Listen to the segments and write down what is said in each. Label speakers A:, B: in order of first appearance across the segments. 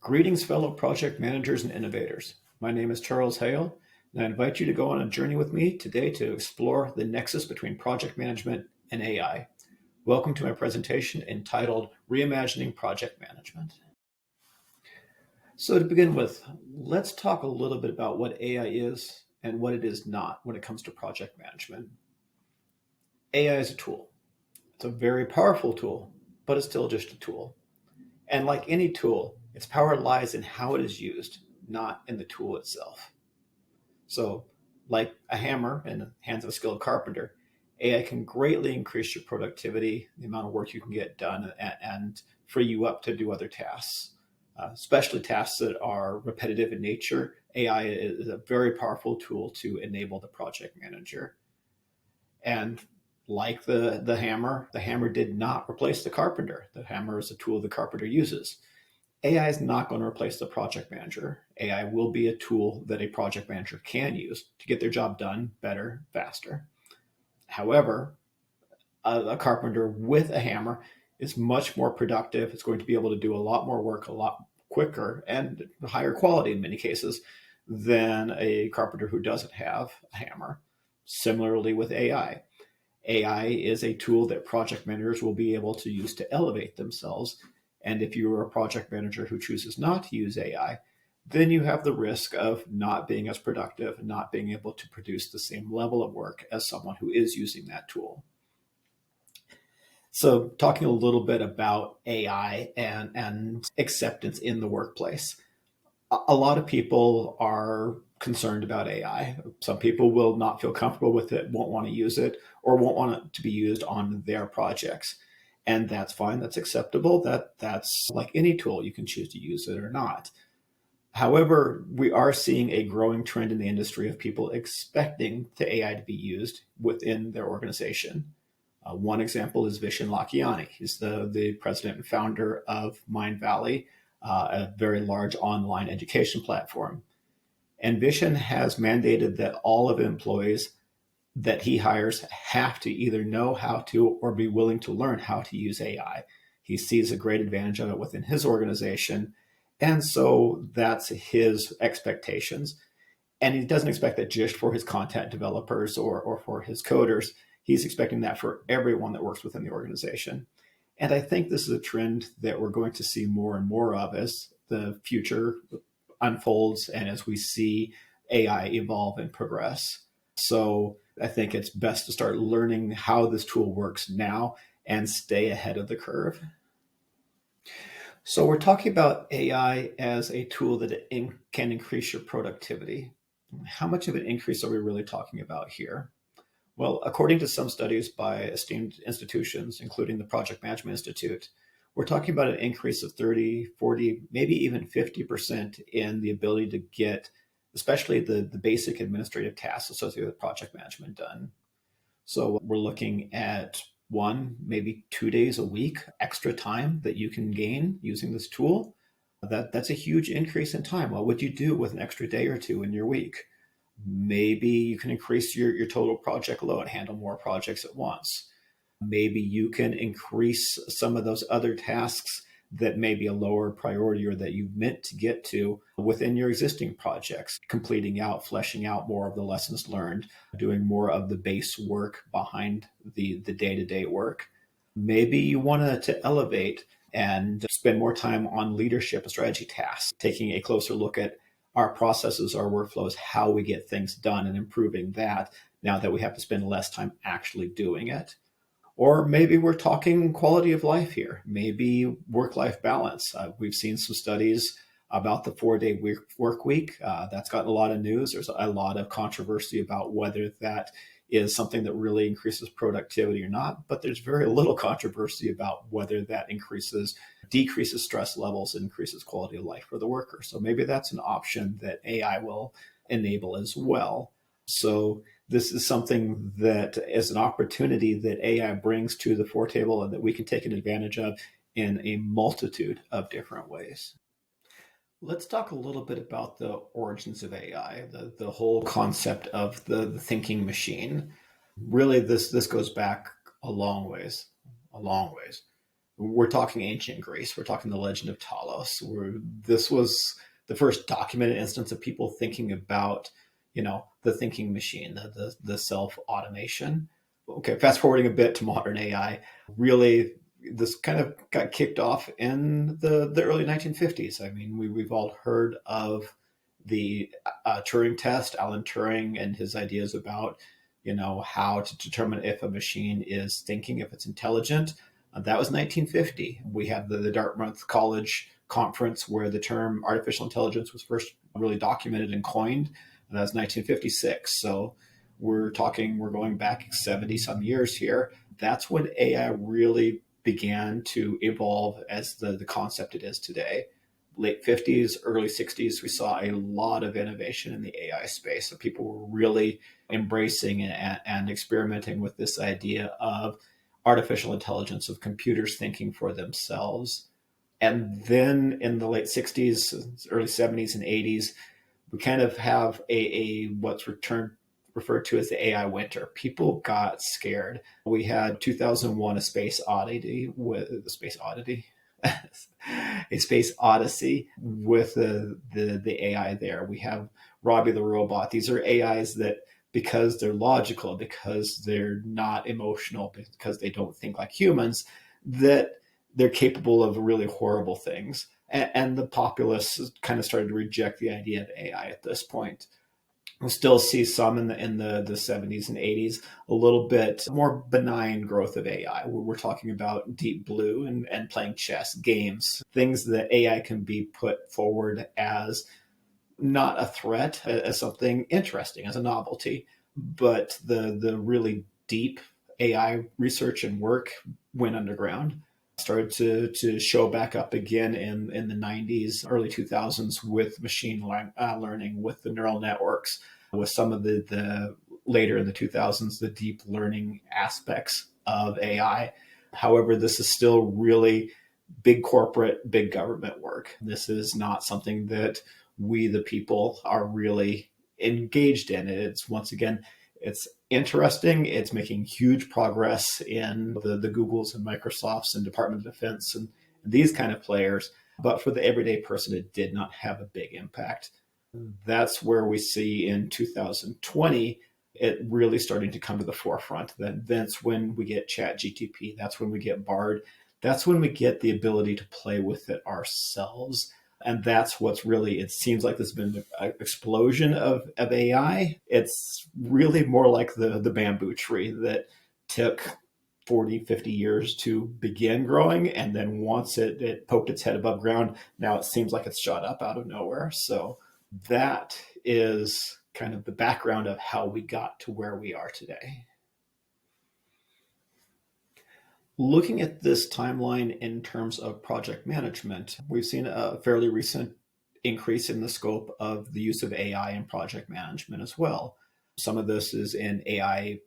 A: Greetings, fellow project managers and innovators. My name is Charles Hale, and I invite you to go on a journey with me today to explore the nexus between project management and AI. Welcome to my presentation entitled Reimagining Project Management. So to begin with, let's talk a little bit about what AI is and what it is not when it comes to project management. AI is a tool. It's a very powerful tool, but it's still just a tool. And like any tool, its power lies in how it is used, not in the tool itself. So, like a hammer in the hands of a skilled carpenter, AI can greatly increase your productivity, the amount of work you can get done, and free you up to do other tasks, especially tasks that are repetitive in nature. AI is a very powerful tool to enable the project manager. And like the hammer did not replace the carpenter. The hammer is a tool the carpenter uses. AI is not going to replace the project manager. AI will be a tool that a project manager can use to get their job done better, faster. However, a carpenter with a hammer is much more productive. It's going to be able to do a lot more work a lot quicker and higher quality in many cases than a carpenter who doesn't have a hammer. Similarly with AI. AI is a tool that project managers will be able to use to elevate themselves. And if you are a project manager who chooses not to use AI, then you have the risk of not being as productive, not being able to produce the same level of work as someone who is using that tool. So talking a little bit about AI and acceptance in the workplace. A lot of people are concerned about AI. Some people will not feel comfortable with it, won't want to use it, or won't want it to be used on their projects. And that's fine, that's acceptable. That's like any tool, you can choose to use it or not. However, we are seeing a growing trend in the industry of people expecting the AI to be used within their organization. One example is Vishen Lakhiani. He's the president and founder of Mindvalley, a very large online education platform. And Vishen has mandated that all of the employees that he hires have to either know how to or be willing to learn how to use AI. He sees a great advantage of it within his organization. And so that's his expectations. And he doesn't expect that just for his content developers or for his coders. He's expecting that for everyone that works within the organization. And I think this is a trend that we're going to see more and more of as the future unfolds and as we see AI evolve and progress. So I think it's best to start learning how this tool works now and stay ahead of the curve. So we're talking about AI as a tool that can increase your productivity. How much of an increase are we really talking about here? Well, according to some studies by esteemed institutions, including the Project Management Institute, we're talking about an increase of 30, 40, maybe even 50% in the ability to get especially the basic administrative tasks associated with project management done. So we're looking at maybe 2 days a week extra time that you can gain using this tool. That's a huge increase in time. What would you do with an extra day or two in your week? Maybe you can increase your total project load, handle more projects at once. Maybe you can increase some of those other tasks that may be a lower priority or that you meant to get to within your existing projects, completing out, fleshing out more of the lessons learned, doing more of the base work behind the day-to-day work. Maybe you want to elevate and spend more time on leadership and strategy tasks, taking a closer look at our processes, our workflows, how we get things done and improving that now that we have to spend less time actually doing it. Or maybe we're talking quality of life here, maybe work-life balance. We've seen some studies about the 4-day work week. That's gotten a lot of news. There's a lot of controversy about whether that is something that really increases productivity or not, but there's very little controversy about whether that decreases stress levels, increases quality of life for the worker. So maybe that's an option that AI will enable as well. So this is something that is an opportunity that AI brings to the fore table and that we can take advantage of in a multitude of different ways. Let's talk a little bit about the origins of AI, the whole concept of the thinking machine. Really, this goes back a long ways. We're talking ancient Greece. We're talking the legend of Talos. This was the first documented instance of people thinking about, the thinking machine, the self automation. Okay, fast forwarding a bit to modern AI, really, this kind of got kicked off in the early 1950s. I mean, we've all heard of the Turing test, Alan Turing, and his ideas about, how to determine if a machine is thinking, if it's intelligent. That was 1950. We had the Dartmouth College conference where the term artificial intelligence was first really documented and coined, and that was 1956. So we're going back 70 some years here. That's when AI really began to evolve as the concept it is today. Late 50s, early 60s, we saw a lot of innovation in the AI space. So people were really embracing and experimenting with this idea of artificial intelligence, of computers thinking for themselves. And then in the late 60s, early 70s, and 80s, we kind of have a what's referred to as the AI winter. People got scared. We had 2001: A Space Oddity with a Space Odyssey with the AI there. We have Robbie the robot. These are AIs that, because they're logical, because they're not emotional, because they don't think like humans, that they're capable of really horrible things. And the populace kind of started to reject the idea of AI at this point. We'll still see some in the 70s and 80s, a little bit more benign growth of AI. We're talking about Deep Blue and playing chess, games, things that AI can be put forward as not a threat, as something interesting, as a novelty. But the really deep AI research and work went underground, started to show back up again in the 90s, early 2000s with machine learning, with the neural networks, with some of the later in the 2000s, the deep learning aspects of AI. However, this is still really big corporate, big government work. This is not something that we, the people, are really engaged in. It's, once again, it's interesting. It's making huge progress in the Googles and Microsofts and Department of Defense and these kind of players. But for the everyday person, it did not have a big impact. That's where we see in 2020 it really starting to come to the forefront. That's when we get ChatGPT. That's when we get Bard. That's when we get the ability to play with it ourselves. And that's what's really, it seems like there's been an explosion of AI. It's really more like the bamboo tree that took 40, 50 years to begin growing. And then once it poked its head above ground, now it seems like it's shot up out of nowhere. So that is kind of the background of how we got to where we are today. Looking at this timeline in terms of project management, we've seen a fairly recent increase in the scope of the use of AI in project management as well. Some of this is in AI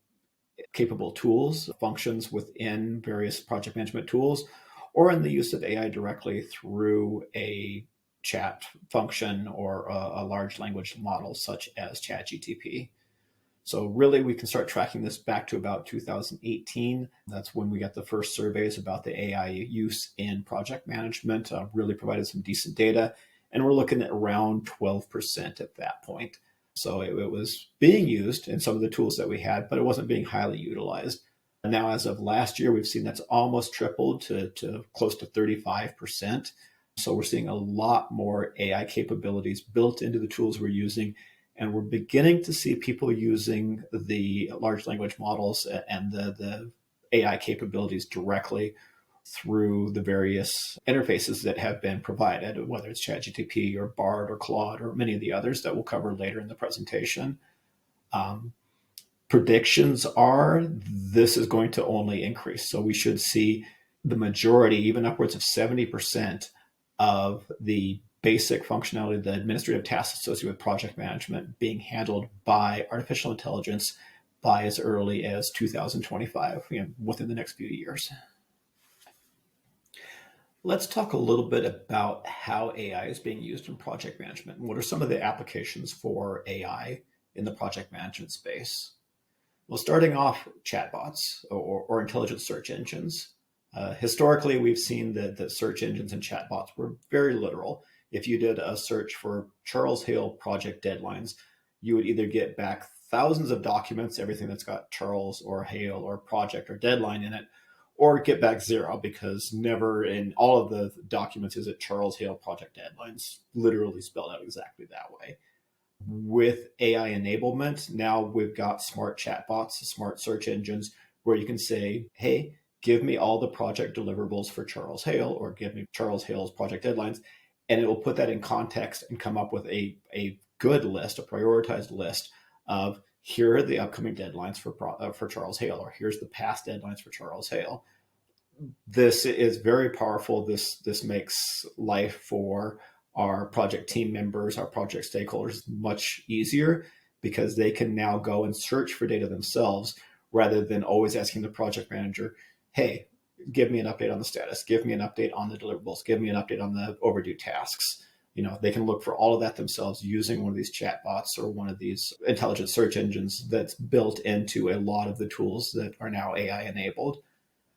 A: capable tools, functions within various project management tools, or in the use of AI directly through a chat function or a large language model such as ChatGPT. So really, we can start tracking this back to about 2018. That's when we got the first surveys about the AI use in project management, really provided some decent data. And we're looking at around 12% at that point. So it was being used in some of the tools that we had, but it wasn't being highly utilized. And now, as of last year, we've seen that's almost tripled to close to 35%. So we're seeing a lot more AI capabilities built into the tools we're using. And we're beginning to see people using the large language models and the AI capabilities directly through the various interfaces that have been provided, whether it's ChatGPT or Bard or Claude or many of the others that we'll cover later in the presentation. Predictions are this is going to only increase. So we should see the majority, even upwards of 70% of the basic functionality, the administrative tasks associated with project management being handled by artificial intelligence by as early as 2025, within the next few years. Let's talk a little bit about how AI is being used in project management. What are some of the applications for AI in the project management space? Well, starting off, chatbots or intelligent search engines. Historically, we've seen that search engines and chatbots were very literal. If you did a search for Charles Hale project deadlines, you would either get back thousands of documents, everything that's got Charles or Hale or project or deadline in it, or get back zero, because never in all of the documents is it Charles Hale project deadlines, literally spelled out exactly that way. With AI enablement, now we've got smart chatbots, smart search engines, where you can say, hey, give me all the project deliverables for Charles Hale, or give me Charles Hale's project deadlines. And it will put that in context and come up with a good list, a prioritized list of here are the upcoming deadlines for Charles Hale, or here's the past deadlines for Charles Hale. This is very powerful. This makes life for our project team members, our project stakeholders, much easier, because they can now go and search for data themselves rather than always asking the project manager, hey, give me an update on the status, give me an update on the deliverables, give me an update on the overdue tasks. They can look for all of that themselves using one of these chatbots or one of these intelligent search engines that's built into a lot of the tools that are now AI enabled.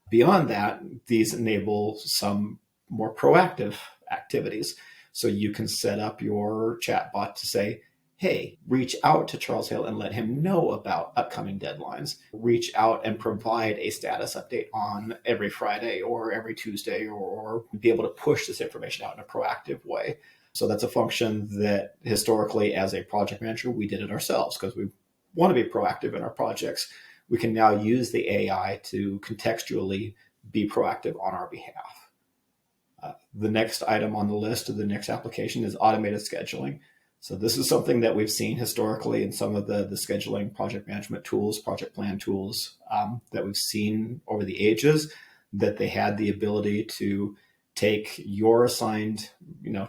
A: Beyond that, these enable some more proactive activities. So you can set up your chatbot to say, hey, reach out to Charles Hale and let him know about upcoming deadlines. Reach out and provide a status update on every Friday or every Tuesday, or be able to push this information out in a proactive way. So that's a function that historically, as a project manager, we did it ourselves because we want to be proactive in our projects. We can now use the AI to contextually be proactive on our behalf. The next item on the list of the next application is automated scheduling. So this is something that we've seen historically in some of the scheduling project management tools, project plan tools that we've seen over the ages, that they had the ability to take your assigned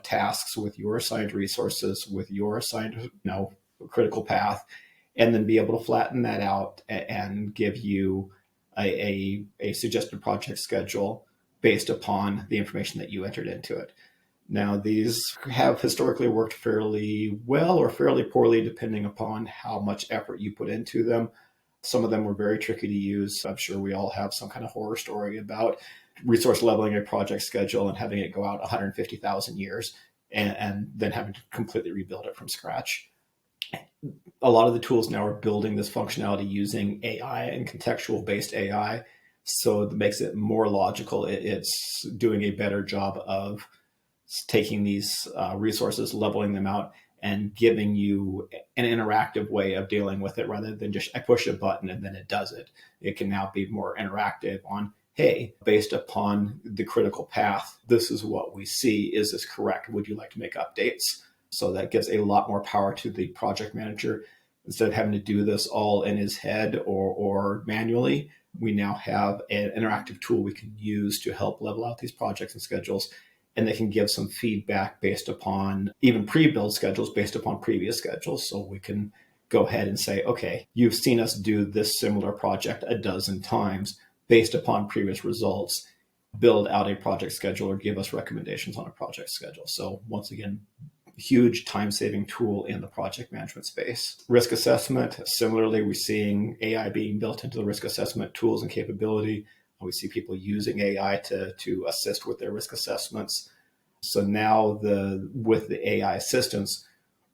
A: tasks with your assigned resources, with your assigned critical path, and then be able to flatten that out and give you a suggested project schedule based upon the information that you entered into it. Now, these have historically worked fairly well or fairly poorly, depending upon how much effort you put into them. Some of them were very tricky to use. I'm sure we all have some kind of horror story about resource leveling a project schedule and having it go out 150,000 years and then having to completely rebuild it from scratch. A lot of the tools now are building this functionality using AI and contextual based AI. So it makes it more logical. It's doing a better job of taking these resources, leveling them out, and giving you an interactive way of dealing with it, rather than just I push a button and then it does it. It can now be more interactive on, hey, based upon the critical path, this is what we see. Is this correct? Would you like to make updates? So that gives a lot more power to the project manager. Instead of having to do this all in his head or manually, we now have an interactive tool we can use to help level out these projects and schedules. And they can give some feedback based upon even pre-build schedules based upon previous schedules. So we can go ahead and say, okay, you've seen us do this similar project a dozen times based upon previous results. Build out a project schedule or give us recommendations on a project schedule. So once again, huge time-saving tool in the project management space. Risk assessment, similarly, we're seeing AI being built into the risk assessment tools and capability. We see people using AI to assist with their risk assessments. So now with the AI assistance,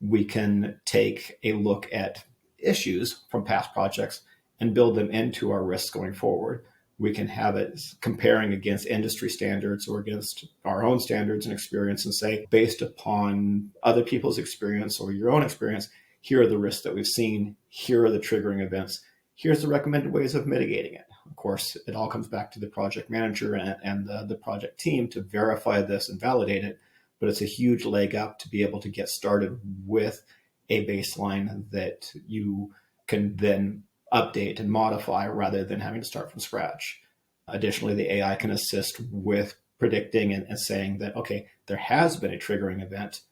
A: we can take a look at issues from past projects and build them into our risks going forward. We can have it comparing against industry standards or against our own standards and experience and say, based upon other people's experience or your own experience, here are the risks that we've seen. Here are the triggering events. Here's the recommended ways of mitigating it. Of course, it all comes back to the project manager and the project team to verify this and validate it. But it's a huge leg up to be able to get started with a baseline that you can then update and modify rather than having to start from scratch. Additionally, the AI can assist with predicting and saying that, okay, there has been a triggering event.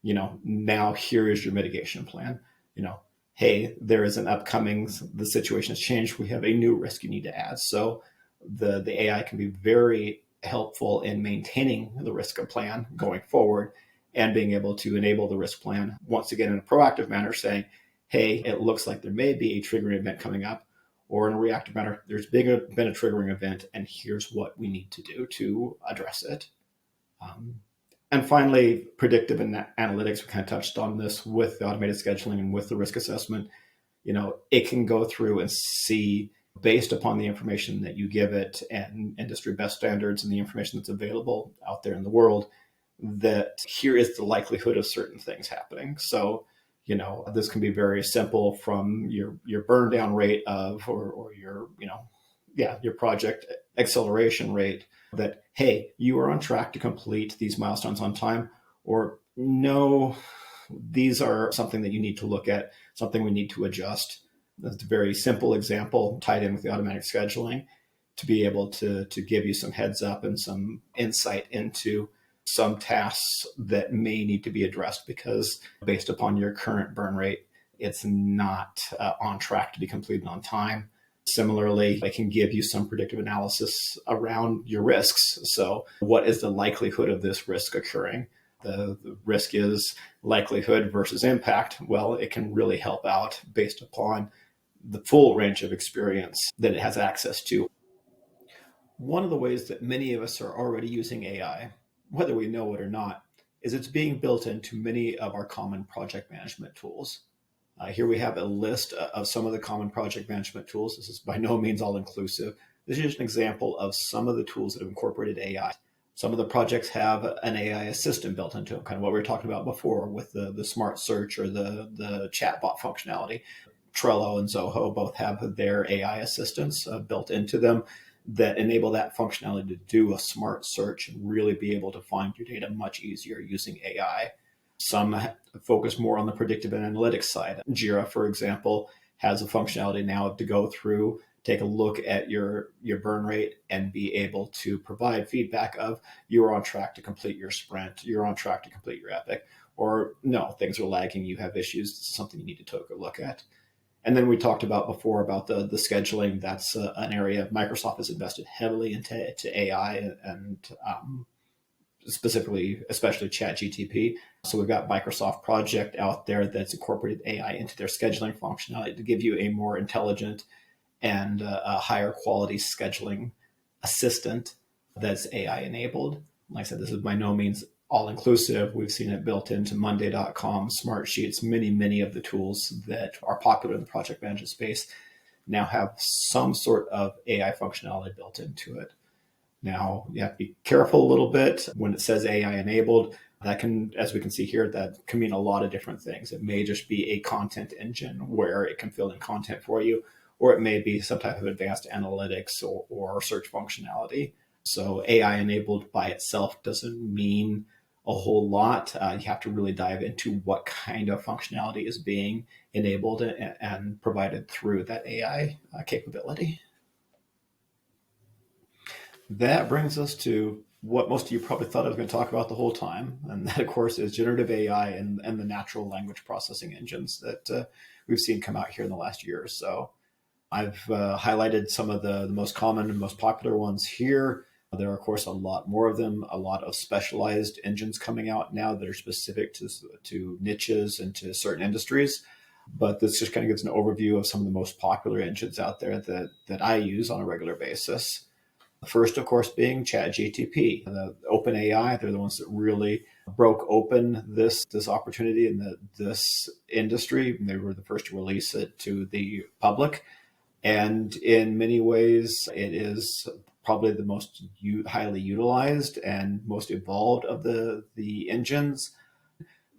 A: Now here is your mitigation plan. Hey, there is an upcoming, the situation has changed. We have a new risk you need to add. So the AI can be very helpful in maintaining the risk plan going forward and being able to enable the risk plan, once again, in a proactive manner, saying, hey, it looks like there may be a triggering event coming up. or in a reactive manner, there's been a triggering event, and here's what we need to do to address it. Um, and finally, predictive analytics, we kind of touched on this with the automated scheduling and with the risk assessment. It can go through and see, based upon the information that you give it and industry best standards and the information that's available out there in the world, that here is the likelihood of certain things happening. So, this can be very simple, from your burn down rate of, or your project acceleration rate, that, hey, you are on track to complete these milestones on time, or no, these are something that you need to look at, something we need to adjust. That's a very simple example tied in with the automatic scheduling, to be able to give you some heads up and some insight into some tasks that may need to be addressed, because based upon your current burn rate, it's not on track to be completed on time. Similarly, I can give you some predictive analysis around your risks. So what is the likelihood of this risk occurring? The risk is likelihood versus impact. Well, it can really help out based upon the full range of experience that it has access to. One of the ways that many of us are already using AI, whether we know it or not, is it's being built into many of our common project management tools. Here we have a list of some of the common project management tools. This is by no means all inclusive. This is just an example of some of the tools that have incorporated AI. Some of the projects have an AI assistant built into them, kind of what we were talking about before with the smart search or the chatbot functionality. Trello and Zoho both have their AI assistants built into them that enable that functionality to do a smart search and really be able to find your data much easier using AI. Some focus more on the predictive and analytics side. Jira, for example, has a functionality now to go through, take a look at your burn rate, and be able to provide feedback of, you're on track to complete your sprint, you're on track to complete your epic, or no, things are lagging, you have issues, this is something you need to take a look at. And then we talked about before about the scheduling. That's an area Microsoft has invested heavily into AI, and especially ChatGPT. So we've got Microsoft Project out there that's incorporated AI into their scheduling functionality to give you a more intelligent and a higher quality scheduling assistant that's AI enabled. Like I said, this is by no means all inclusive. We've seen it built into Monday.com, Smartsheets, many of the tools that are popular in the project management space now have some sort of AI functionality built into it. Now, you have to be careful a little bit when it says AI enabled. That can, as we can see here, that can mean a lot of different things. It may just be a content engine where it can fill in content for you, or it may be some type of advanced analytics or search functionality. So AI enabled by itself doesn't mean a whole lot. You have to really dive into what kind of functionality is being enabled and provided through that AI capability. That brings us to what most of you probably thought I was going to talk about the whole time. And that, of course, is generative AI and the natural language processing engines that we've seen come out here in the last year or so. I've highlighted some of the most common and most popular ones here. There are, of course, a lot more of them, a lot of specialized engines coming out now that are specific to niches and to certain industries. But this just kind of gives an overview of some of the most popular engines out there that I use on a regular basis. The first, of course, being ChatGPT. The OpenAI, they're the ones that really broke open this opportunity in this industry. They were the first to release it to the public. And in many ways, it is probably the most highly utilized and most evolved of the engines.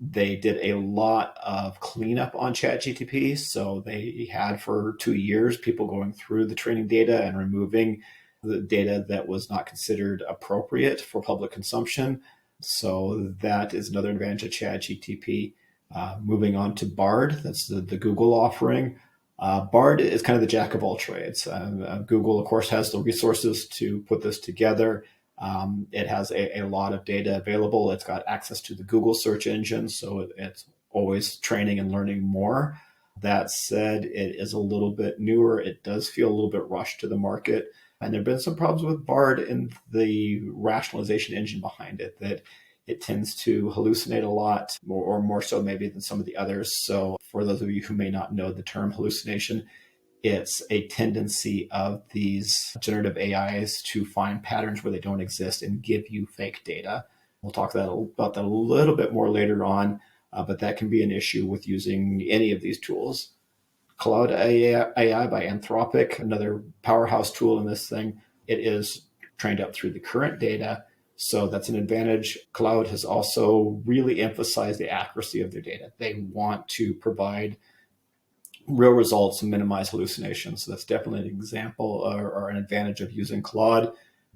A: They did a lot of cleanup on ChatGPT. So they had for 2 years people going through the training data and removing the data that was not considered appropriate for public consumption. So that is another advantage of ChatGPT. Moving on to Bard, that's the Google offering. Bard is kind of the jack of all trades. Google, of course, has the resources to put this together. It has a lot of data available. It's got access to the Google search engine, so it's always training and learning more. That said, it is a little bit newer. It does feel a little bit rushed to the market. And there have been some problems with Bard in the rationalization engine behind it, that it tends to hallucinate a lot, more so maybe than some of the others. So for those of you who may not know the term hallucination, It's a tendency of these generative AIs to find patterns where they don't exist and give you fake data. We'll talk about that a little bit more later on, but that can be an issue with using any of these tools. Cloud AI by Anthropic, another powerhouse tool in this thing. It is trained up through the current data. So that's an advantage. Cloud has also really emphasized the accuracy of their data. They want to provide real results and minimize hallucinations. So that's definitely an example or an advantage of using Claude.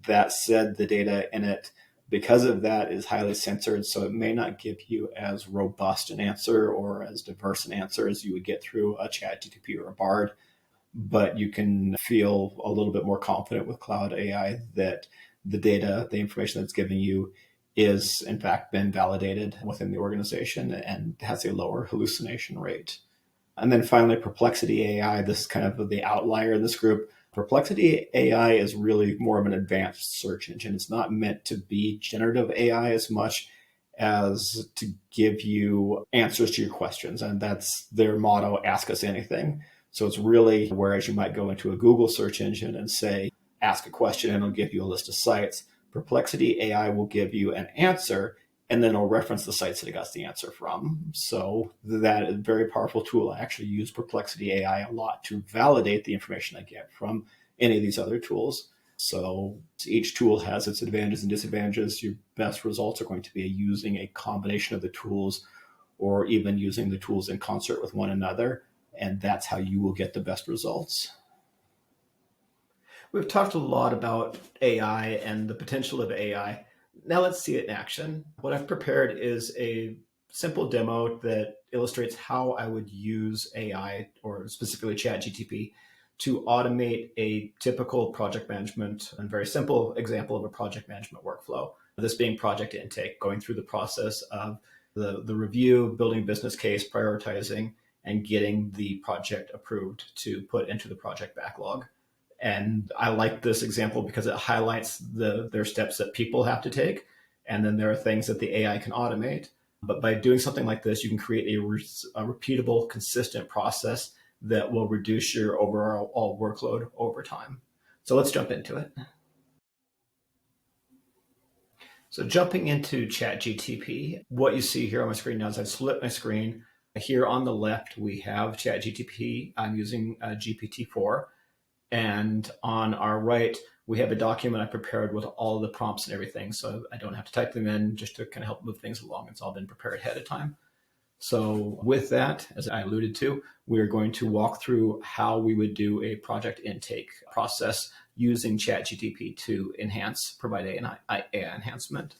A: That said, the data in it, because of that, is highly censored. So it may not give you as robust an answer or as diverse an answer as you would get through a ChatGPT or a Bard. But you can feel a little bit more confident with Cloud AI that the data, the information that's giving you is in fact been validated within the organization and has a lower hallucination rate. And then finally, Perplexity AI, this is kind of the outlier in this group. Perplexity AI is really more of an advanced search engine. It's not meant to be generative AI as much as to give you answers to your questions. And that's their motto, ask us anything. So it's really, whereas you might go into a Google search engine and say, ask a question and it'll give you a list of sites, Perplexity AI will give you an answer and then it'll reference the sites that it got the answer from. So that is a very powerful tool. I actually use Perplexity AI a lot to validate the information I get from any of these other tools. So each tool has its advantages and disadvantages. Your best results are going to be using a combination of the tools or even using the tools in concert with one another. And that's how you will get the best results. We've talked a lot about AI and the potential of AI. Now let's see it in action. What I've prepared is a simple demo that illustrates how I would use AI, or specifically ChatGPT, to automate a typical project management and very simple example of a project management workflow. This being project intake, going through the process of the review, building business case, prioritizing, and getting the project approved to put into the project backlog. And I like this example because it highlights their steps that people have to take. And then there are things that the AI can automate. But by doing something like this, you can create a repeatable, consistent process that will reduce your overall workload over time. So let's jump into it. So jumping into ChatGPT, what you see here on my screen now is I've split my screen. Here on the left, we have ChatGPT. I'm using GPT-4. And on our right, we have a document I prepared with all the prompts and everything. So I don't have to type them in, just to kind of help move things along. It's all been prepared ahead of time. So with that, as I alluded to, we're going to walk through how we would do a project intake process using ChatGPT to provide AI enhancement.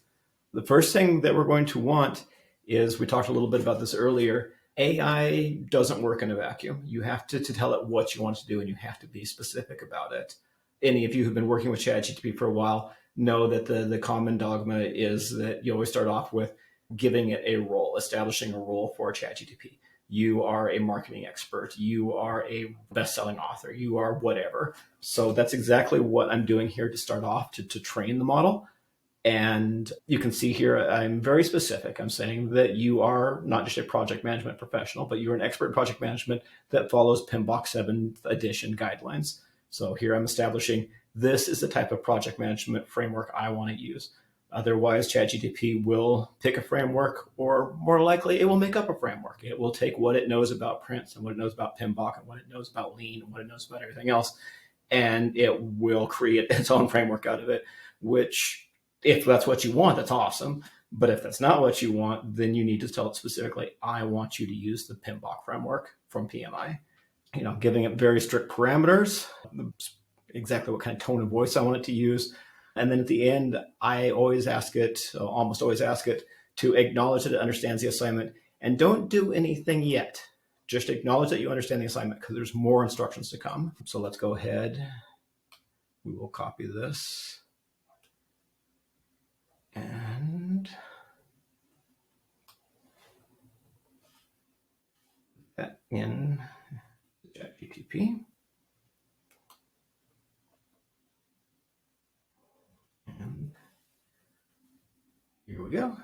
A: The first thing that we're going to want is, we talked a little bit about this earlier, AI doesn't work in a vacuum. You have to tell it what you want to do, and you have to be specific about it. Any of you who've been working with ChatGPT for a while know that the common dogma is that you always start off with giving it a role, establishing a role for ChatGPT. You are a marketing expert. You are a best-selling author. You are whatever. So that's exactly what I'm doing here to start off, to train the model. And you can see here, I'm very specific. I'm saying that you are not just a project management professional, but you're an expert in project management that follows PMBOK 7th edition guidelines. So here I'm establishing this is the type of project management framework I want to use. Otherwise, ChatGPT will pick a framework, or more likely, it will make up a framework. It will take what it knows about Prince and what it knows about PMBOK and what it knows about Lean and what it knows about everything else, and it will create its own framework out of it, which, if that's what you want, that's awesome. But if that's not what you want, then you need to tell it specifically, I want you to use the PMBOK framework from PMI. Giving it very strict parameters, exactly what kind of tone of voice I want it to use. And then at the end, I almost always ask it to acknowledge that it understands the assignment, and don't do anything yet. Just acknowledge that you understand the assignment, because there's more instructions to come. So let's go ahead. We will copy this and that in ChatGPT. And here we go.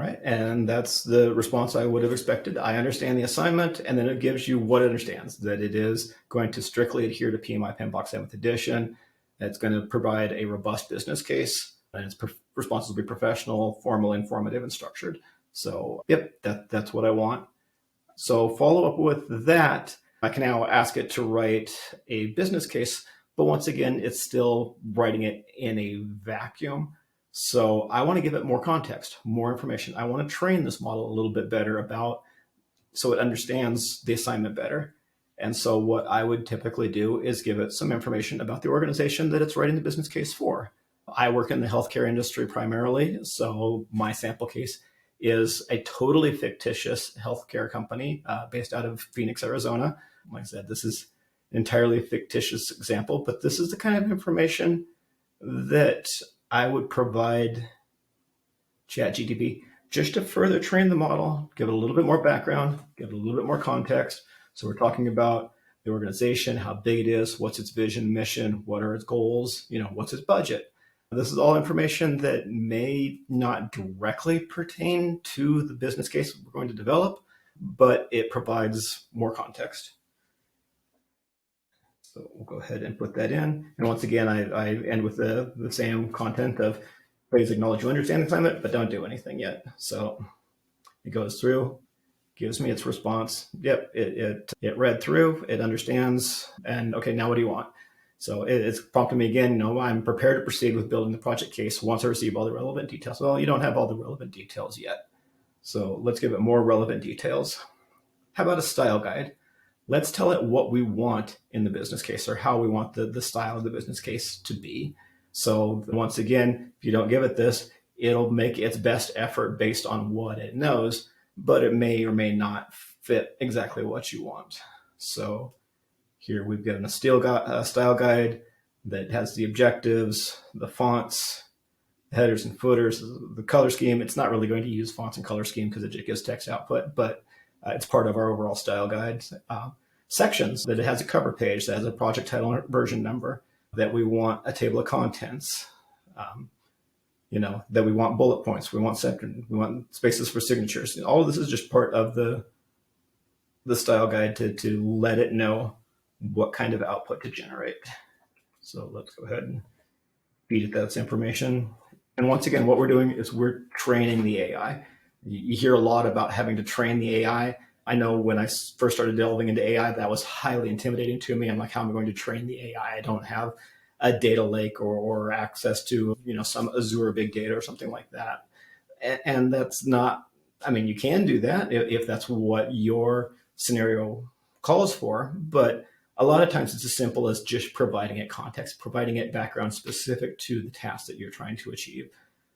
A: All right, and that's the response I would have expected. I understand the assignment, and then it gives you what it understands, that it is going to strictly adhere to PMI PMBOK 7th edition. It's going to provide a robust business case, and its responses will be professional, formal, informative, and structured. So, yep, that's what I want. So follow up with that, I can now ask it to write a business case, but once again, it's still writing it in a vacuum. So I want to give it more context, more information. I want to train this model a little bit better about, so it understands the assignment better. And so what I would typically do is give it some information about the organization that it's writing the business case for. I work in the healthcare industry primarily, so my sample case is a totally fictitious healthcare company based out of Phoenix, Arizona. Like I said, this is an entirely fictitious example, but this is the kind of information that I would provide ChatGPT just to further train the model, give it a little bit more background, give it a little bit more context. So we're talking about the organization, how big it is, what's its vision, mission, what are its goals, what's its budget. This is all information that may not directly pertain to the business case we're going to develop, but it provides more context. So we'll go ahead and put that in. And once again, I end with the same content of please acknowledge you understand the assignment, but don't do anything yet. So it goes through, gives me its response. Yep, it read through, it understands, and okay, now what do you want? So it's prompting me again, I'm prepared to proceed with building the project case once I receive all the relevant details. Well, you don't have all the relevant details yet. So let's give it more relevant details. How about a style guide? Let's tell it what we want in the business case, or how we want the style of the business case to be. So once again, if you don't give it this, it'll make its best effort based on what it knows, but it may or may not fit exactly what you want. So here we've given a style guide that has the objectives, the fonts, the headers and footers, the color scheme. It's not really going to use fonts and color scheme because it just gives text output, but it's part of our overall style guide. Sections, that it has a cover page, that has a project title and version number, that we want a table of contents, that we want bullet points, we want spaces for signatures. And all of this is just part of the style guide to let it know what kind of output to generate. So let's go ahead and feed it that information. And once again, what we're doing is we're training the AI. You hear a lot about having to train the AI. I know when I first started delving into AI, that was highly intimidating to me. I'm like, how am I going to train the AI? I don't have a data lake or access to, some Azure big data or something like that. And that's not, you can do that if that's what your scenario calls for, but a lot of times it's as simple as just providing it context, providing it background specific to the task that you're trying to achieve.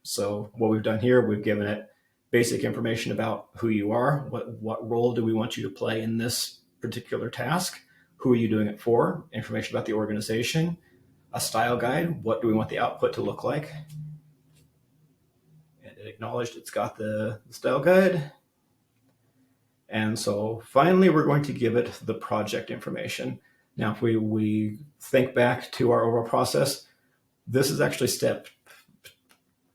A: So what we've done here, we've given it basic information about who you are, what role do we want you to play in this particular task, who are you doing it for, information about the organization, a style guide, what do we want the output to look like. And it acknowledged it's got the style guide. And so finally, we're going to give it the project information. Now, if we think back to our overall process, this is actually step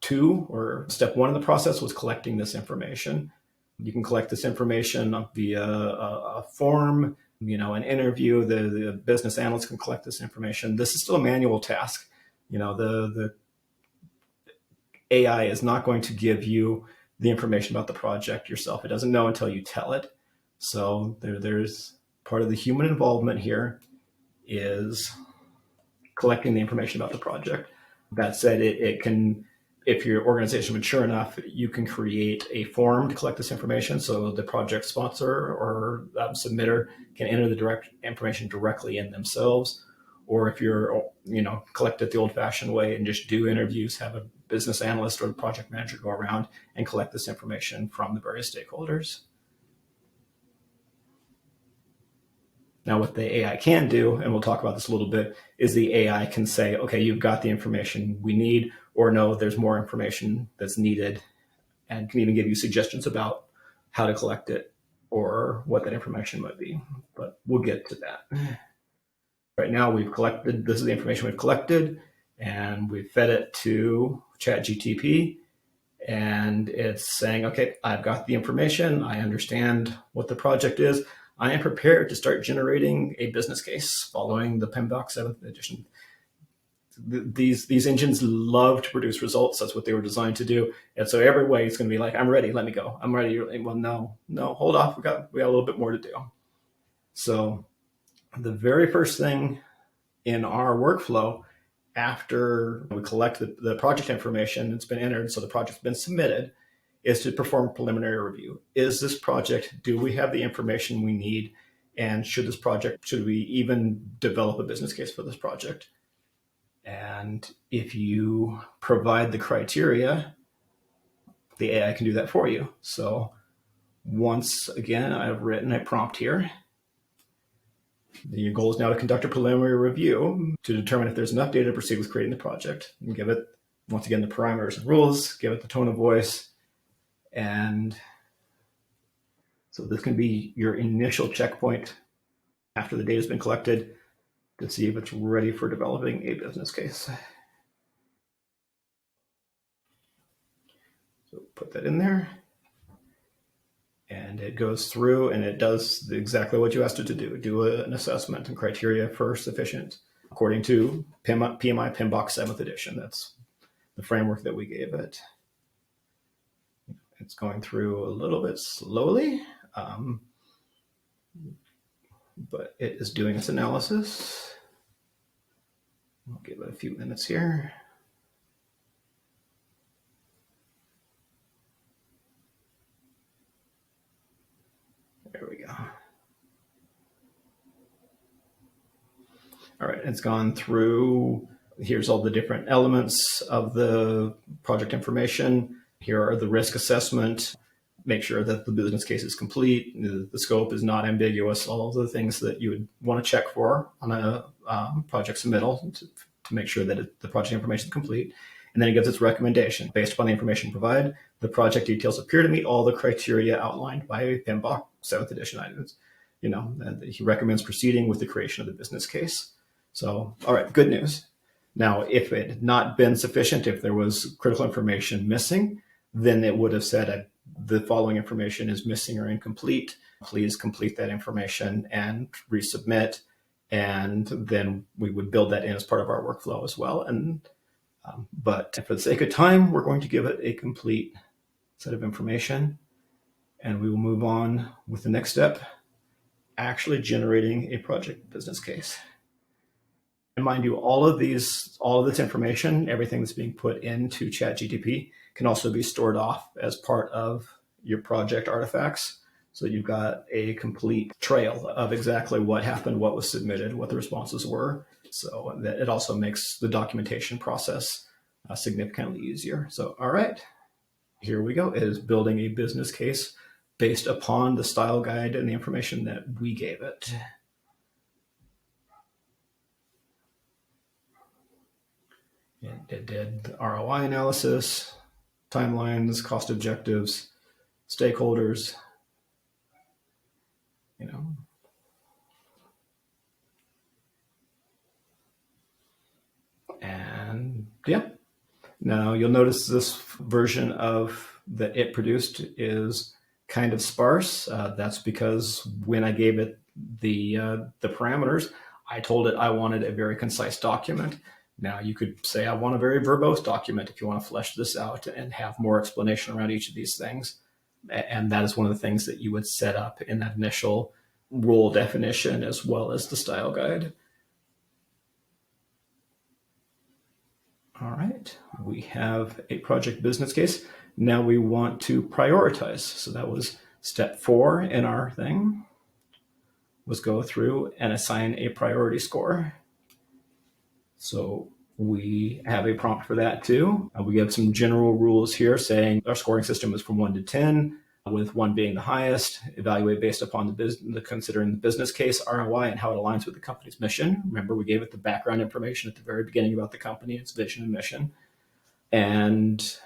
A: 2, or step 1 of the process was collecting this information. You can collect this information via a form, an interview. The business analyst can collect this information. This is still a manual task. The AI is not going to give you the information about the project yourself. It doesn't know until you tell it. So there's part of the human involvement here is collecting the information about the project. That said, it can, if your organization is mature enough, you can create a form to collect this information. So the project sponsor or submitter can enter the direct information directly in themselves. Or if you're, collect it the old-fashioned way and just do interviews, have a business analyst or the project manager go around and collect this information from the various stakeholders. Now, what the AI can do, and we'll talk about this a little bit, is the AI can say, okay, you've got the information we need, or no, there's more information that's needed, and can even give you suggestions about how to collect it or what that information might be. But we'll get to that. Right now, this is the information we've collected, and we've fed it to ChatGPT, And it's saying, okay, I've got the information. I understand what the project is. I am prepared to start generating a business case following the PMBOK 7th edition. These engines love to produce results. That's what they were designed to do. And so every way it's going to be like, I'm ready, let me go. I'm ready. You're like, well, no, hold off. We got a little bit more to do. So the very first thing in our workflow, after we collect the project information, it's been entered, so the project's been submitted, is to perform a preliminary review. Is this project, do we have the information we need? And should we even develop a business case for this project? And if you provide the criteria, the AI can do that for you. So once again, I've written a prompt here. Your goal is now to conduct a preliminary review to determine if there's enough data to proceed with creating the project. And give it, once again, the parameters and rules, give it the tone of voice. And so this can be your initial checkpoint after the data has been collected to see if it's ready for developing a business case. So put that in there. And it goes through and it does exactly what you asked it to do an assessment and criteria for sufficient according to PMI PMBOK 7th edition. That's the framework that we gave it. It's going through a little bit slowly, but it is doing its analysis. I'll give it a few minutes here. There we go. All right, it's gone through. Here's all the different elements of the project information. Here are the risk assessment. Make sure that the business case is complete, the scope is not ambiguous, all of the things that you would want to check for on a project submittal to make sure that the project information is complete. And then it gives its recommendation. Based upon the information provided, the project details appear to meet all the criteria outlined by PMBOK 7th edition items. He recommends proceeding with the creation of the business case. So, all right, good news. Now, if it had not been sufficient, if there was critical information missing, then it would have said the following information is missing or incomplete. Please complete that information and resubmit. And then we would build that in as part of our workflow as well. But for the sake of time, we're going to give it a complete set of information. And we will move on with the next step, actually generating a project business case. And mind you, all of this information, everything that's being put into ChatGPT can also be stored off as part of your project artifacts. So you've got a complete trail of exactly what happened, what was submitted, what the responses were. So that it also makes the documentation process significantly easier. So, all right, here we go. It is building a business case based upon the style guide and the information that we gave it. It did the ROI analysis, timelines, cost objectives, stakeholders, and yeah. Now you'll notice this version of that it produced is kind of sparse. That's because when I gave it the parameters, I told it I wanted a very concise document. Now you could say I want a very verbose document if you want to flesh this out and have more explanation around each of these things. And that is one of the things that you would set up in that initial rule definition as well as the style guide. All right, we have a project business case. Now we want to prioritize. So that was step 4 in our thing, was go through and assign a priority score. So we have a prompt for that too. We have some general rules here saying our scoring system is from 1 to 10, with 1 being the highest. Evaluate based upon considering the business case, ROI, and how it aligns with the company's mission. Remember, we gave it the background information at the very beginning about the company, its vision and mission. And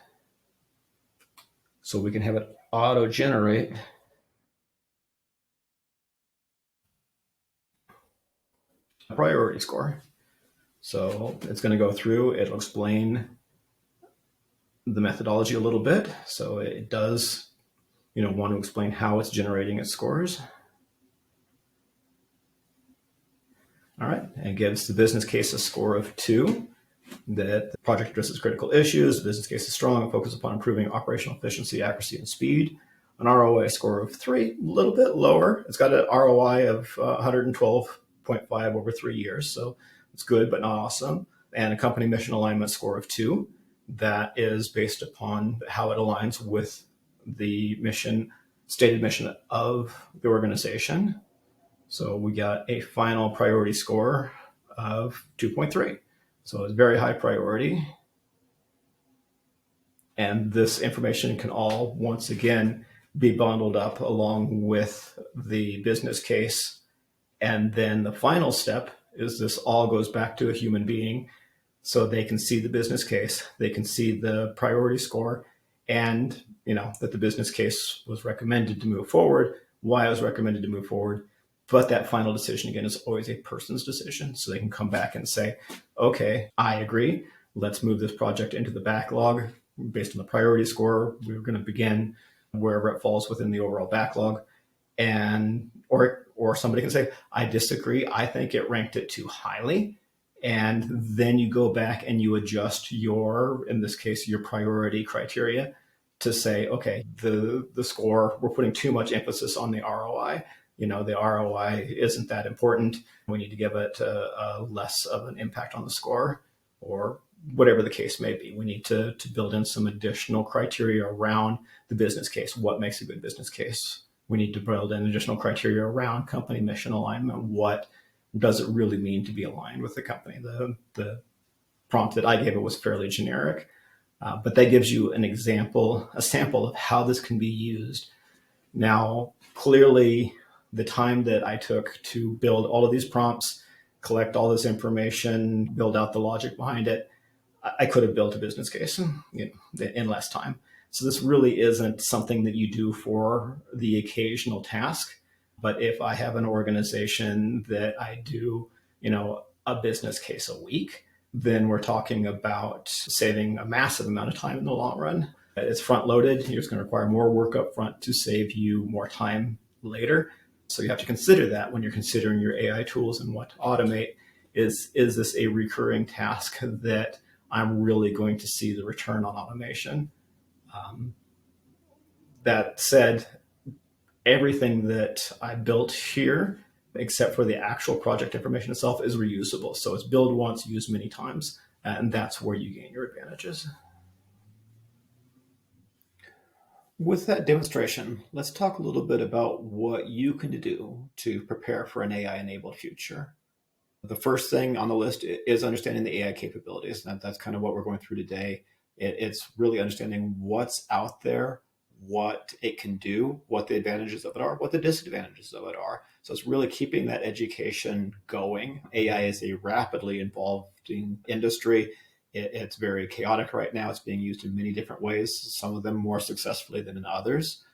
A: so we can have it auto-generate a priority score. So it's going to go through, it'll explain the methodology a little bit. So it does, want to explain how it's generating its scores. All right, and it gives the business case a score of 2, that the project addresses critical issues, the business case is strong and focused upon improving operational efficiency, accuracy, and speed. An ROI score of 3, a little bit lower. It's got an ROI of 112.5 over 3 years, so it's good but not awesome. And a company mission alignment score of 2, that is based upon how it aligns with the stated mission of the organization. So we got a final priority score of 2.3. So it's very high priority. And this information can all, once again, be bundled up along with the business case. And then the final step is this all goes back to a human being, so they can see the business case, they can see the priority score, and that the business case was recommended to move forward, why it was recommended to move forward. But that final decision, again, is always a person's decision. So they can come back and say, okay, I agree. Let's move this project into the backlog based on the priority score. We're going to begin wherever it falls within the overall backlog. And or somebody can say, I disagree. I think it ranked it too highly. And then you go back and you adjust in this case, your priority criteria to say, okay, the score, we're putting too much emphasis on the ROI. The ROI isn't that important. We need to give it less of an impact on the score, or whatever the case may be. We need to build in some additional criteria around the business case. What makes a good business case? We need to build in additional criteria around company mission alignment. What does it really mean to be aligned with the company? The prompt that I gave it was fairly generic, but that gives you an example, a sample of how this can be used. Now, clearly, the time that I took to build all of these prompts, collect all this information, build out the logic behind it, I could have built a business case in less time. So this really isn't something that you do for the occasional task. But if I have an organization that I do, a business case a week, then we're talking about saving a massive amount of time in the long run. It's front loaded. You're just going to require more work up front to save you more time later. So you have to consider that when you're considering your AI tools and what to automate. Is this a recurring task that I'm really going to see the return on automation? That said, everything that I built here, except for the actual project information itself, is reusable. So it's build once, use many times, and that's where you gain your advantages. With that demonstration, let's talk a little bit about what you can do to prepare for an AI-enabled future. The first thing on the list is understanding the AI capabilities. That's kind of what we're going through today. It's really understanding what's out there, what it can do, what the advantages of it are, what the disadvantages of it are. So it's really keeping that education going. AI is a rapidly evolving industry. It's very chaotic right now. It's being used in many different ways, some of them more successfully than in others.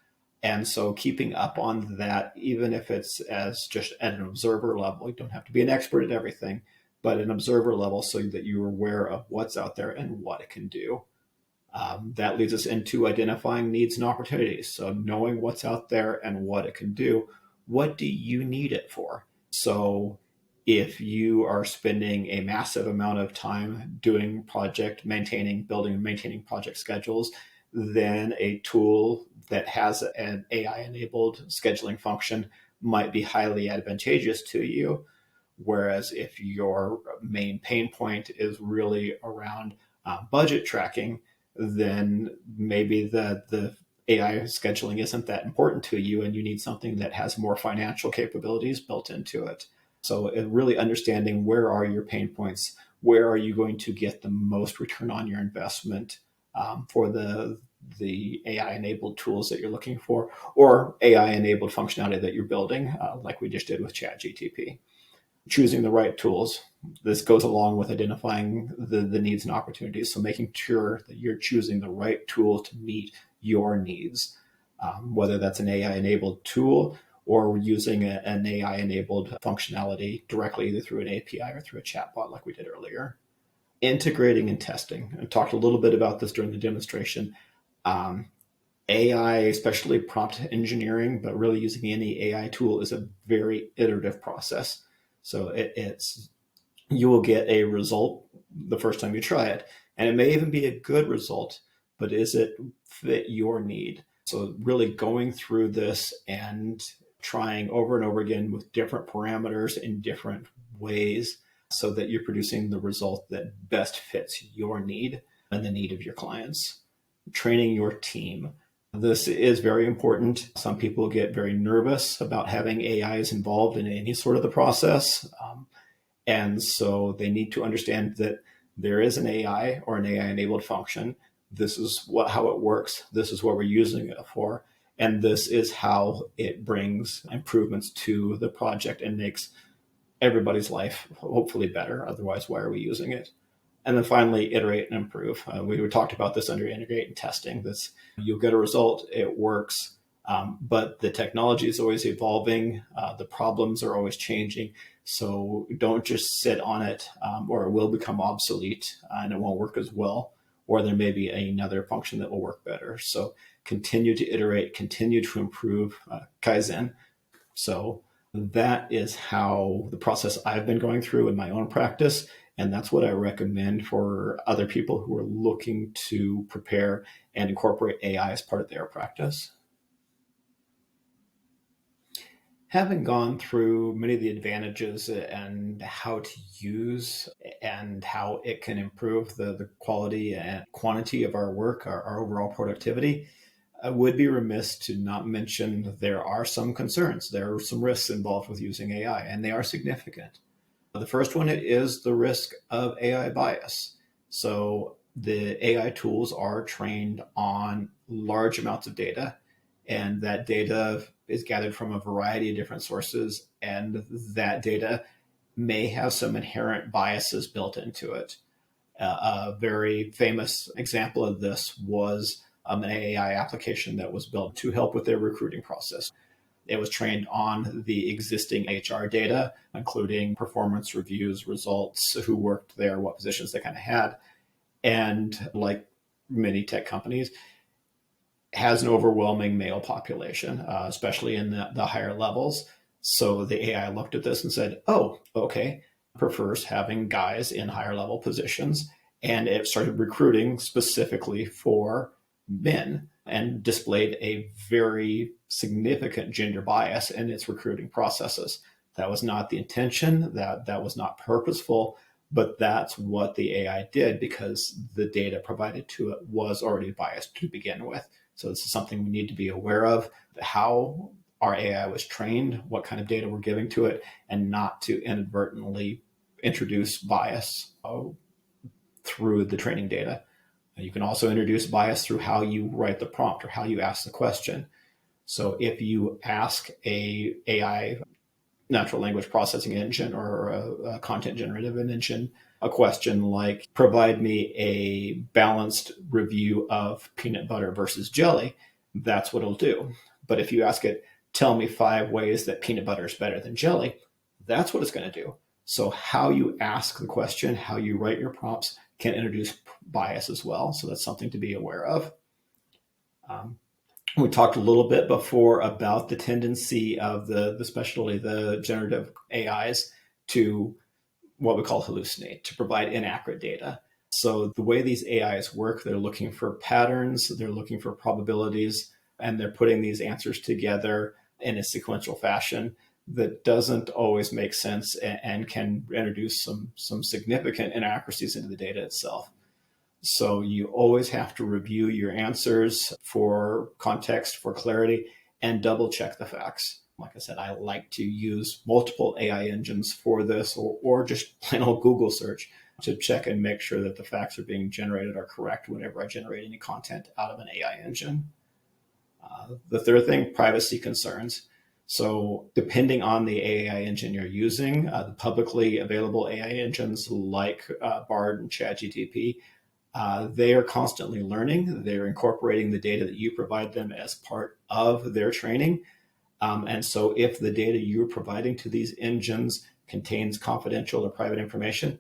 A: And so keeping up on that, even if it's as just at an observer level, you don't have to be an expert at everything, but an observer level so that you're aware of what's out there and what it can do. That leads us into identifying needs and opportunities. So knowing what's out there and what it can do, what do you need it for? So if you are spending a massive amount of time doing building and maintaining project schedules, then a tool that has an AI-enabled scheduling function might be highly advantageous to you. Whereas if your main pain point is really around budget tracking, then maybe the AI scheduling isn't that important to you, and you need something that has more financial capabilities built into it. So really understanding where are your pain points, where are you going to get the most return on your investment for the AI-enabled tools that you're looking for, or AI-enabled functionality that you're building, like we just did with ChatGPT. Choosing the right tools. This goes along with identifying the needs and opportunities. So making sure that you're choosing the right tool to meet your needs, whether that's an AI-enabled tool or using an AI-enabled functionality directly either through an API or through a chatbot like we did earlier. Integrating and testing. I talked a little bit about this during the demonstration. Um, AI, especially prompt engineering, but really using any AI tool is a very iterative process. So it's you will get a result the first time you try it, and it may even be a good result, but is it fit your need? So really going through this and trying over and over again with different parameters in different ways so that you're producing the result that best fits your need and the need of your clients. Training your team. This is very important. Some people get very nervous about having AIs involved in any sort of the process. And so they need to understand that there is an AI or an AI enabled function. This is how it works. This is what we're using it for. And this is how it brings improvements to the project and makes everybody's life hopefully better. Otherwise, why are we using it? And then finally, iterate and improve. We talked about this under integrate and testing. This you'll get a result, it works, but the technology is always evolving. The problems are always changing. So don't just sit on it, or it will become obsolete and it won't work as well. Or there may be another function that will work better. So continue to iterate, continue to improve, Kaizen. So that is how the process I've been going through in my own practice. And that's what I recommend for other people who are looking to prepare and incorporate AI as part of their practice. Having gone through many of the advantages and how to use and how it can improve the quality and quantity of our work, our overall productivity, I would be remiss to not mention there are some concerns. There are some risks involved with using AI, and they are significant. The first one is the risk of AI bias. So the AI tools are trained on large amounts of data, and that data is gathered from a variety of different sources, and that data may have some inherent biases built into it. A very famous example of this was an AI application that was built to help with their recruiting process. It was trained on the existing HR data, including performance reviews, results, who worked there, what positions they kind of had. And like many tech companies, has an overwhelming male population, especially in the higher levels. So the AI looked at this and said, oh, okay, prefers having guys in higher level positions. And it started recruiting specifically for men and displayed a very significant gender bias in its recruiting processes. That was not the intention, that was not purposeful, but that's what the AI did because the data provided to it was already biased to begin with. So this is something we need to be aware of, how our AI was trained, what kind of data we're giving to it, and not to inadvertently introduce bias through the training data. You can also introduce bias through how you write the prompt or how you ask the question. So if you ask a AI natural language processing engine or a content generative engine a question like, provide me a balanced review of peanut butter versus jelly, that's what it'll do. But if you ask it, tell me 5 ways that peanut butter is better than jelly, that's what it's going to do. So how you ask the question, how you write your prompts can introduce bias as well. So that's something to be aware of. We talked a little bit before about the tendency of especially the generative AIs to what we call hallucinate, to provide inaccurate data. So the way these AIs work, they're looking for patterns, they're looking for probabilities, and they're putting these answers together in a sequential fashion that doesn't always make sense and can introduce some significant inaccuracies into the data itself. So you always have to review your answers for context, for clarity, and double check the facts. Like I said, I like to use multiple AI engines for this, or just plain old Google search to check and make sure that the facts are being generated are correct whenever I generate any content out of an AI engine. The third thing, privacy concerns. So depending on the AI engine you're using, the publicly available AI engines like Bard and ChatGPT, they are constantly learning. They're incorporating the data that you provide them as part of their training. And so if the data you're providing to these engines contains confidential or private information,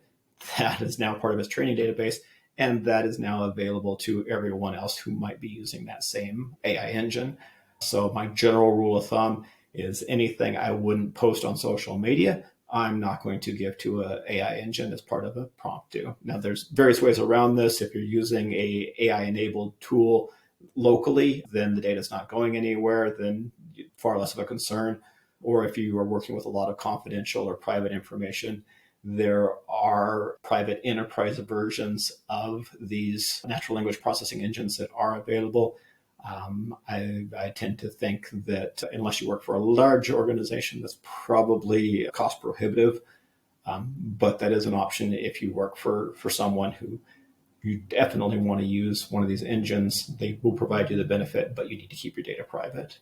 A: that is now part of his training database, and that is now available to everyone else who might be using that same AI engine. So my general rule of thumb is anything I wouldn't post on social media, I'm not going to give to an AI engine as part of a prompt to. Now, there's various ways around this. If you're using a AI-enabled tool locally, then the data is not going anywhere, then far less of a concern. Or if you are working with a lot of confidential or private information, there are private enterprise versions of these natural language processing engines that are available. I tend to think that unless you work for a large organization, that's probably cost prohibitive. But that is an option if you work for someone who you definitely want to use one of these engines. They will provide you the benefit, but you need to keep your data private.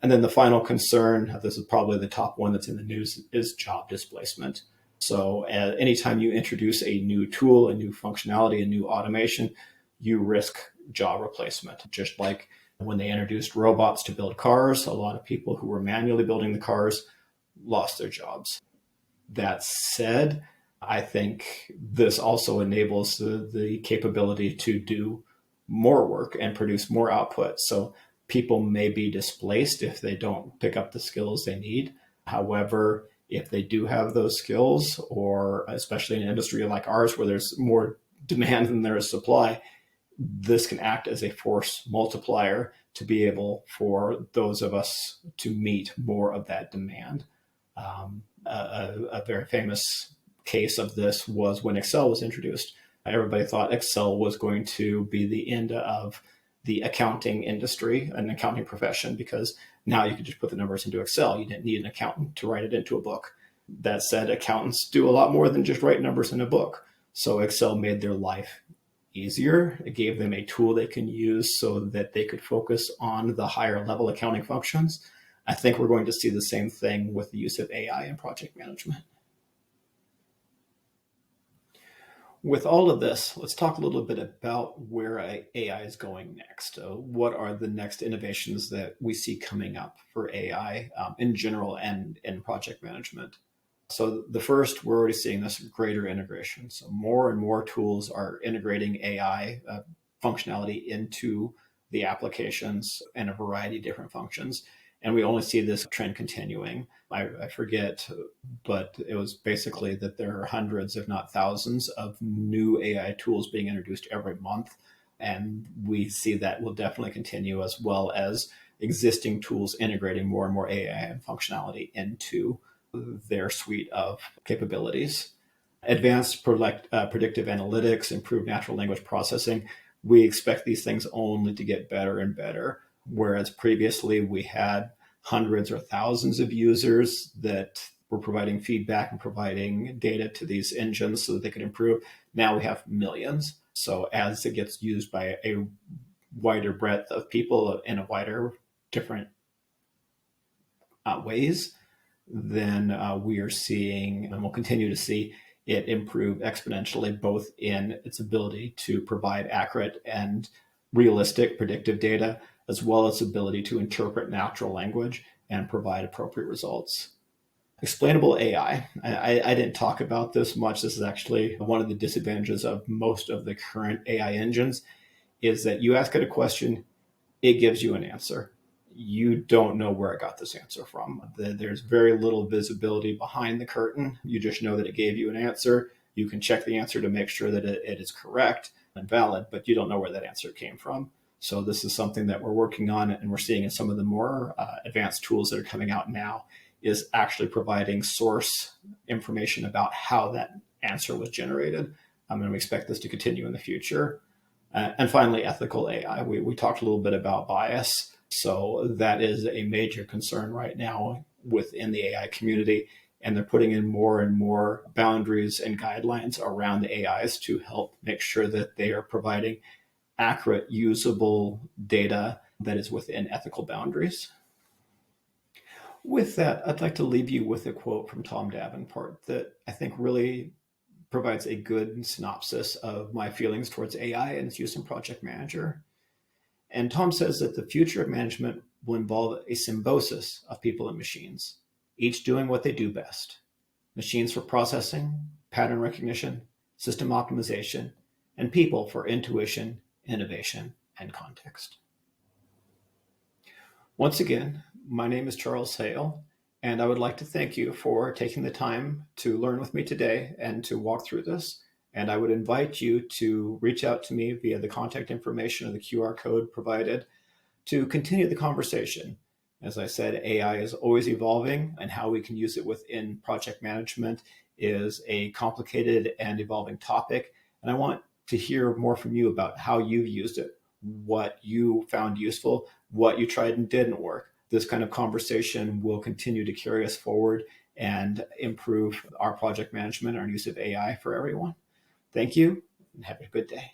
A: And then the final concern, this is probably the top one that's in the news, is job displacement. So anytime you introduce a new tool, a new functionality, a new automation, you risk job replacement. Just like when they introduced robots to build cars, a lot of people who were manually building the cars lost their jobs. That said, I think this also enables the capability to do more work and produce more output. So people may be displaced if they don't pick up the skills they need. However, if they do have those skills, or especially in an industry like ours where there's more demand than there is supply, this can act as a force multiplier to be able for those of us to meet more of that demand. A very famous case of this was when Excel was introduced. Everybody thought Excel was going to be the end of the accounting industry and accounting profession, because now you could just put the numbers into Excel. You didn't need an accountant to write it into a book. That said, accountants do a lot more than just write numbers in a book. So Excel made their life easier. It gave them a tool they can use so that they could focus on the higher level accounting functions. I think we're going to see the same thing with the use of AI in project management. With all of this, let's talk a little bit about where AI is going next. What are the next innovations that we see coming up for AI in general and in project management? So the first, we're already seeing this greater integration. So more and more tools are integrating AI functionality into the applications and a variety of different functions. And we only see this trend continuing. I forget, but it was basically that there are hundreds, if not thousands, of new AI tools being introduced every month. And we see that will definitely continue, as well as existing tools integrating more and more AI functionality into their suite of capabilities. Advanced predictive analytics, improved natural language processing. We expect these things only to get better and better. Whereas previously we had hundreds or thousands of users that were providing feedback and providing data to these engines so that they could improve. Now we have millions. So as it gets used by a wider breadth of people in a wider different ways, then we are seeing, and we'll continue to see, it improve exponentially, both in its ability to provide accurate and realistic predictive data, as well as ability to interpret natural language and provide appropriate results. Explainable AI. I didn't talk about this much. This is actually one of the disadvantages of most of the current AI engines, is that you ask it a question, it gives you an answer. You don't know where it got this answer from. There's very little visibility behind the curtain. You just know that it gave you an answer. You can check the answer to make sure that it is correct and valid, but you don't know where that answer came from. So this is something that we're working on, and we're seeing in some of the more advanced tools that are coming out now, is actually providing source information about how that answer was generated. And we expect this to continue in the future. And finally, ethical AI. We talked a little bit about bias. So that is a major concern right now within the AI community. And they're putting in more and more boundaries and guidelines around the AIs to help make sure that they are providing accurate, usable data that is within ethical boundaries. With that, I'd like to leave you with a quote from Tom Davenport that I think really provides a good synopsis of my feelings towards AI and its use in Project Manager. And Tom says that the future of management will involve a symbiosis of people and machines, each doing what they do best. Machines for processing, pattern recognition, system optimization, and people for intuition, innovation, and context. Once again, my name is Charles Hale, and I would like to thank you for taking the time to learn with me today and to walk through this. And I would invite you to reach out to me via the contact information or the QR code provided to continue the conversation. As I said, AI is always evolving, and how we can use it within project management is a complicated and evolving topic. And I want to hear more from you about how you've used it, what you found useful, what you tried and didn't work. This kind of conversation will continue to carry us forward and improve our project management, our use of AI for everyone. Thank you, and have a good day.